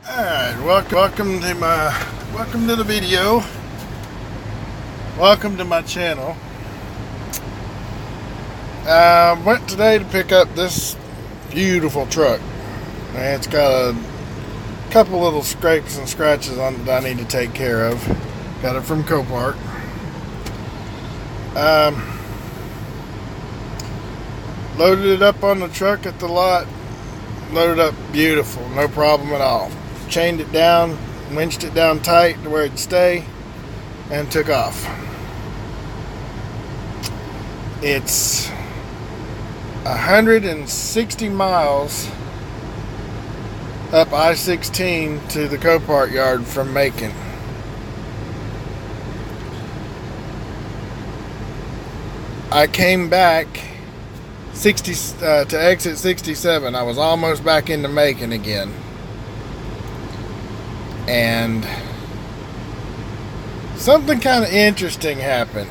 Alright, welcome to the video. Welcome to my channel. Went today to pick up this beautiful truck. And it's got a couple little scrapes and scratches on it that I need to take care of. Got it from Copart. Loaded it up on the truck at the lot. Loaded up beautiful, no problem at all. Chained it down, winched it down tight to where it'd stay, and took off. It's 160 miles up I-16 to the Copart yard from Macon. I came back to exit 67. I was almost back into Macon again. And something kind of interesting happened.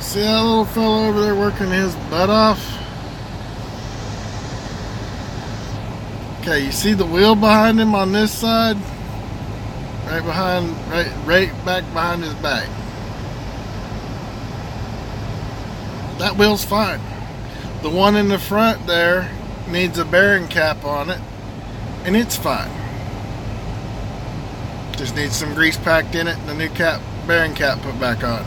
See that little fellow over there working his butt off? Okay, you see the wheel behind him on this side? Right back behind his back. That wheel's fine. The one in the front there needs a bearing cap on it, and it's fine. Just needs some grease packed in it and a new bearing cap put back on.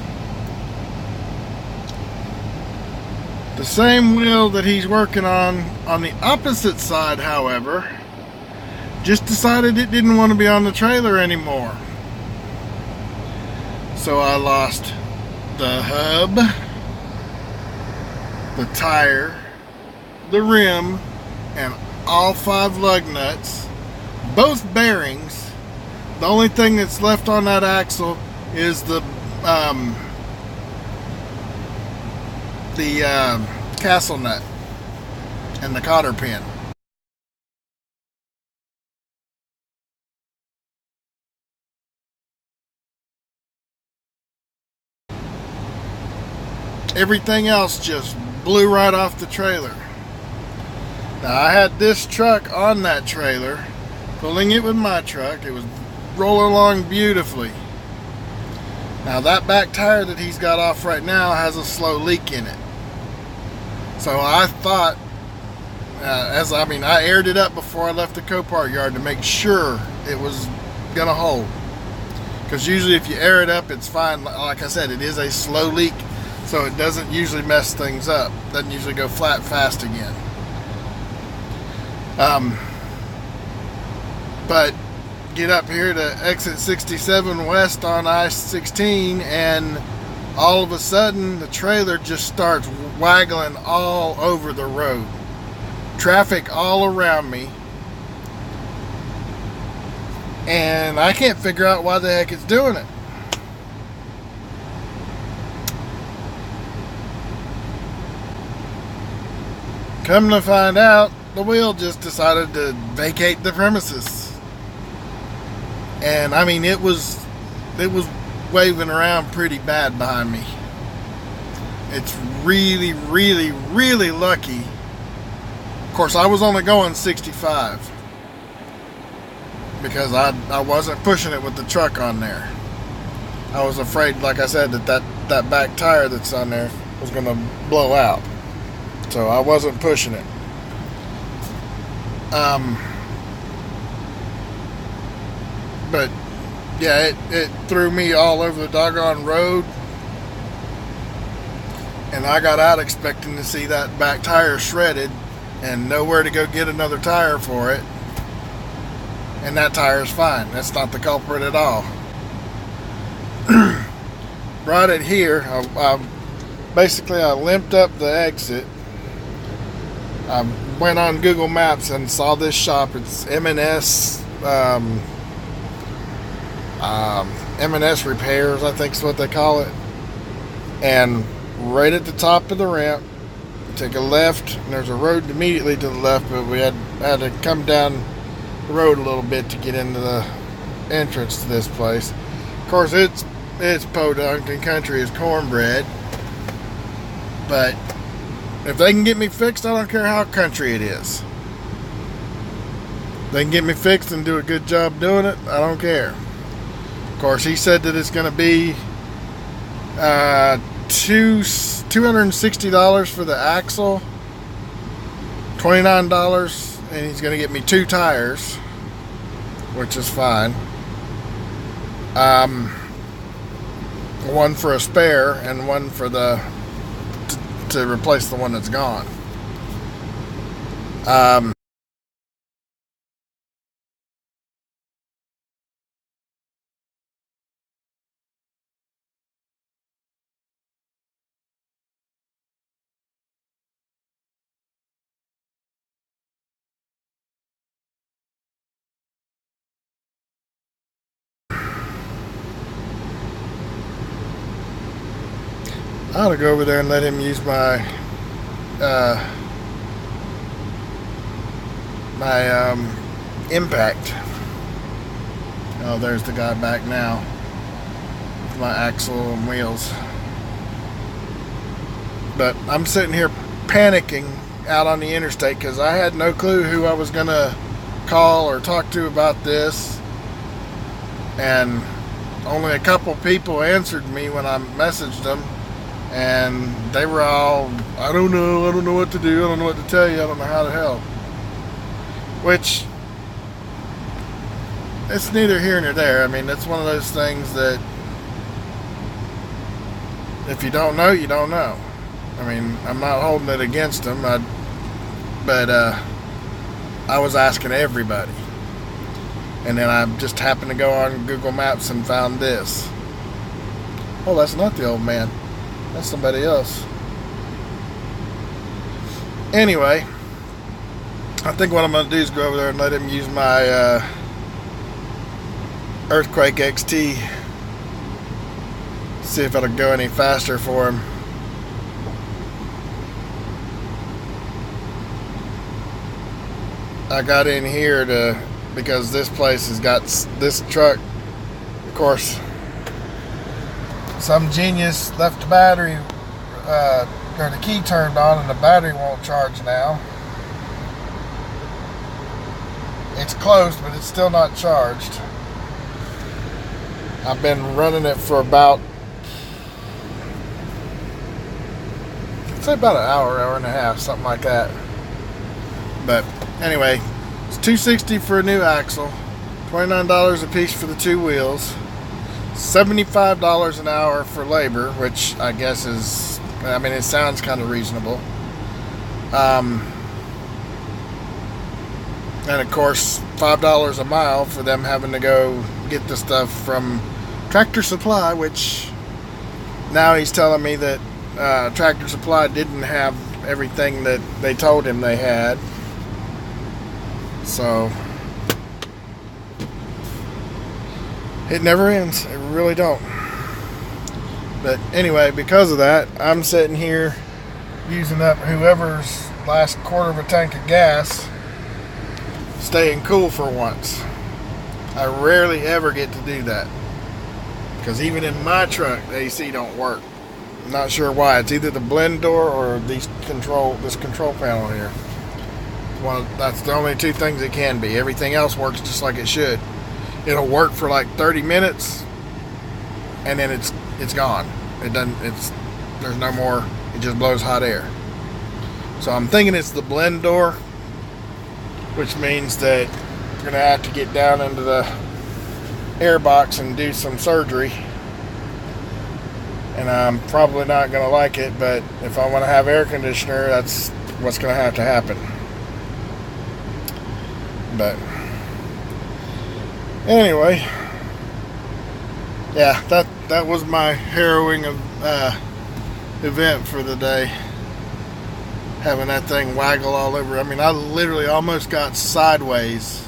The same wheel that he's working on the opposite side, however, just decided it didn't want to be on the trailer anymore. So I lost the hub, the tire, the rim, and all 5 lug nuts, both bearings. The only thing that's left on that axle is the castle nut and the cotter pin. Everything else just blew right off the trailer. Now I had this truck on that trailer, pulling it with my truck. It was rolling along beautifully. Now that back tire that he's got off right now has a slow leak in it. So I thought, I aired it up before I left the Copart yard to make sure it was gonna hold. Because usually if you air it up, it's fine. Like I said, it is a slow leak. So it doesn't usually mess things up. Doesn't usually go flat fast again. But get up here to exit 67 west on I-16, and all of a sudden the trailer just starts waggling all over the road. Traffic all around me. And I can't figure out why the heck it's doing it. Come to find out, the wheel just decided to vacate the premises. And I mean, it was waving around pretty bad behind me. It's really, really, really lucky. Of course, I was only going 65 because I wasn't pushing it with the truck on there. I was afraid, like I said, that back tire that's on there was going to blow out. So I wasn't pushing it. But yeah, it threw me all over the doggone road. And I got out expecting to see that back tire shredded and nowhere to go get another tire for it. And that tire's fine. That's not the culprit at all. Brought it here. Basically, I limped up the exit. I went on Google Maps and saw this shop. It's M&S M&S Repairs, I think is what they call it. And right at the top of the ramp, take a left, and there's a road immediately to the left, but we had to come down the road a little bit to get into the entrance to this place. Of course, it's podunk and country as cornbread. But if they can get me fixed, I don't care how country it is. They can get me fixed and do a good job doing it, I don't care. Of course, he said that it's going to be $260 for the axle, $29, and he's going to get me 2 tires, which is fine. One for a spare and one for to replace the one that's gone. I ought to go over there and let him use my impact. Oh, there's the guy back now with my axle and wheels. But I'm sitting here panicking out on the interstate because I had no clue who I was going to call or talk to about this. And only a couple people answered me when I messaged them. And they were all, I don't know what to do, I don't know what to tell you, I don't know how to help. Which, it's neither here nor there. I mean, it's one of those things that if you don't know, you don't know. I mean, I'm not holding it against them, but I was asking everybody. And then I just happened to go on Google Maps and found this. Oh, that's not the old man. That's somebody else. Anyway, I think what I'm going to do is go over there and let him use my Earthquake XT. See if it'll go any faster for him. I got in here because this place has got this truck, of course. Some genius left the battery, or the key turned on, and the battery won't charge now. It's closed, but it's still not charged. I've been running it for about, I'd say about an hour and a half, something like that. But anyway, it's $260 for a new axle, $29 a piece for the 2 wheels. $75 an hour for labor, which I guess is, I mean, it sounds kind of reasonable. And of course, $5 a mile for them having to go get the stuff from Tractor Supply, which now he's telling me that Tractor Supply didn't have everything that they told him they had. So it never ends. It really don't. But anyway, because of that, I'm sitting here using up whoever's last quarter of a tank of gas, staying cool for once. I rarely ever get to do that. Because even in my truck, the AC don't work. I'm not sure why. It's either the blend door or this control panel here. That's the only 2 things it can be. Everything else works just like it should. It'll work for like 30 minutes and then it's gone. There's no more. It just blows hot air. So I'm thinking it's the blend door, which means that you're gonna have to get down into the air box and do some surgery. And I'm probably not gonna like it, but if I want to have air conditioner, that's what's gonna have to happen. But anyway, yeah, that was my harrowing event for the day. Having that thing waggle all over. I mean, I literally almost got sideways.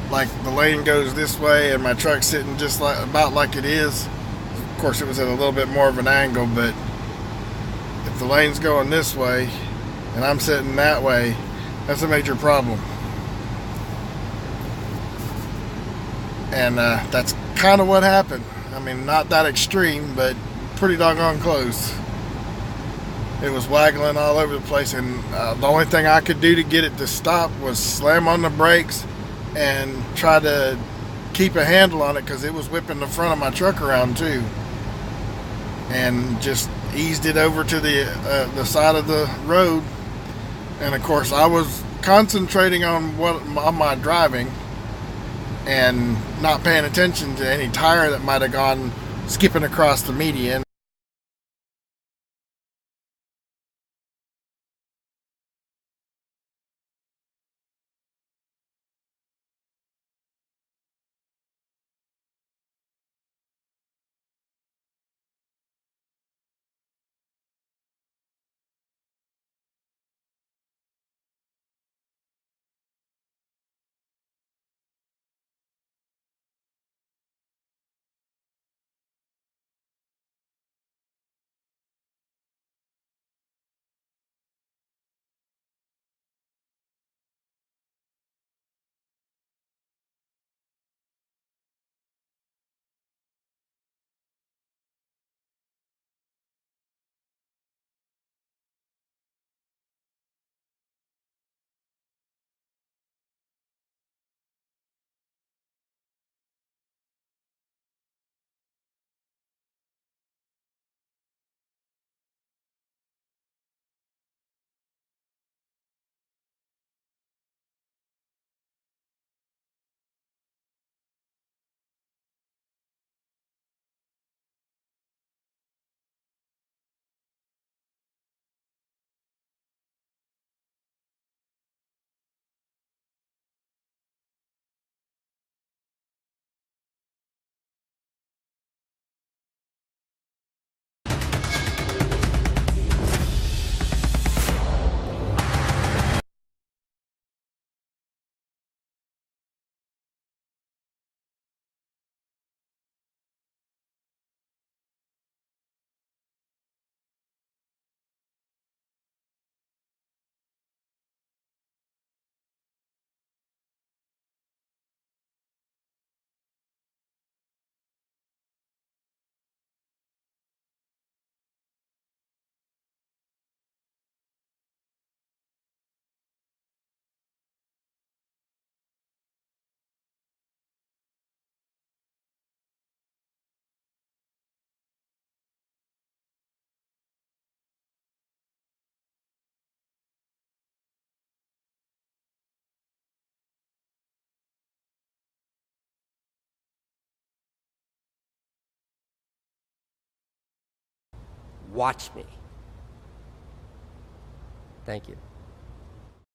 Like the lane goes this way and my truck's sitting just about like it is. Of course, it was at a little bit more of an angle, but if the lane's going this way and I'm sitting that way, that's a major problem. And that's kind of what happened. I mean, not that extreme, but pretty doggone close. It was waggling all over the place, and the only thing I could do to get it to stop was slam on the brakes and try to keep a handle on it because it was whipping the front of my truck around too, and just eased it over to the side of the road. And of course, I was concentrating on my driving and not paying attention to any tire that might have gone skipping across the median. Watch me. Thank you.